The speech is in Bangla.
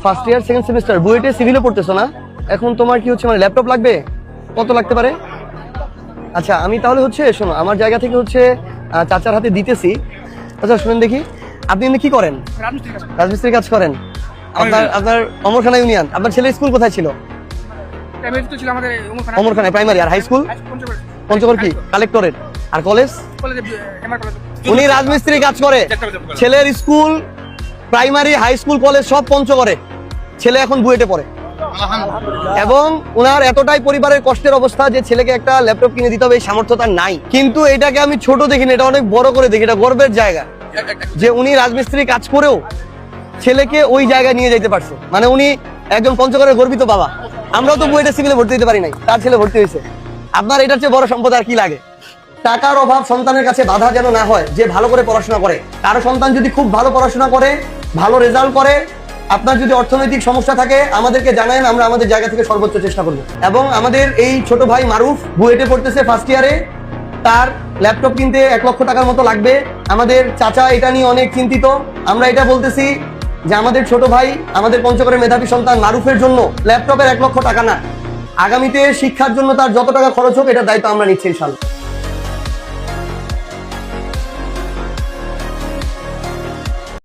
ফার্স্ট ইয়ার সেকেন্ড সেমিস্টার বুয়েটে সিভিলে পড়তেছো না? এখন তোমার কি হচ্ছে মানে ল্যাপটপ লাগবে? কত লাগতে পারে? আচ্ছা আমি তাহলে হচ্ছে শোনো, আমার জায়গা থেকে হচ্ছে চাচার হাতে দিতেছি। আচ্ছা শুনেন দেখি, আপনি এমনি কি করেন? রাজমিস্ত্রির কাজ করেন। আপনার অমরখানা ইউনিয়ন। আপনার ছেলে স্কুল কোথায় ছিল? অমরখানা প্রাইমারি। আর হাই স্কুল? পঞ্চগড় কি কালেক্টরেট। আর কলেজ? উনি রাজমিস্ত্রি কাজ করে। ছেলের school primary high school college সব পঞ্চগড়ে। ছেলে এখন বুয়েটে পড়ে এবং ওনার এতটাই পরিবারের কষ্টের অবস্থা যে ছেলেকে একটা ল্যাপটপ কিনে দিতে হবে এই সামর্থ্য তার নাই। কিন্তু এটাকে আমি ছোট দেখি না, এটা অনেক বড় করে দেখি। এটা গর্বের জায়গা যে উনি রাজমিস্ত্রি কাজ করেও ছেলেকে ওই জায়গায় নিয়ে যেতে পারছে। মানে উনি একজন পঞ্চগড়ের গর্বিত বাবা। আমরাও তো বুয়েটে সিভিলে ভর্তি দিতে পারি নাই, তার ছেলে ভর্তি হয়েছে। আপনার এটার চেয়ে বড় সম্পদ আর কি লাগে? টাকার অভাব সন্তানের কাছে বাধা যেন না হয় যে ভালো করে পড়াশোনা করে। কারো সন্তান যদি খুব ভালো পড়াশোনা করে, ভালো রেজাল্ট করে, আপনার যদি অর্থনৈতিক সমস্যা থাকে আমাদেরকে জানান, আমরা আমাদের জায়গা থেকে সর্বোচ্চ চেষ্টা করব। এবং আমাদের এই ছোট ভাই মারুফ বুয়েটে পড়তেছে ফার্স্ট ইয়ারে, তার ল্যাপটপ কিনতে 1 লক্ষ টাকার মতো লাগবে। আমাদের চাচা এটা নিয়ে অনেক চিন্তিত। আমরা এটা বলতেছি যে আমাদের ছোট ভাই, আমাদের পঞ্চগড়ের মেধাবী সন্তান মারুফের জন্য ল্যাপটপের 1 লক্ষ টাকা না, আগামীতে শিক্ষার জন্য তার যত টাকা খরচ হোক এটার দায়িত্ব আমরা নিচ্ছি ইনশাআল্লাহ।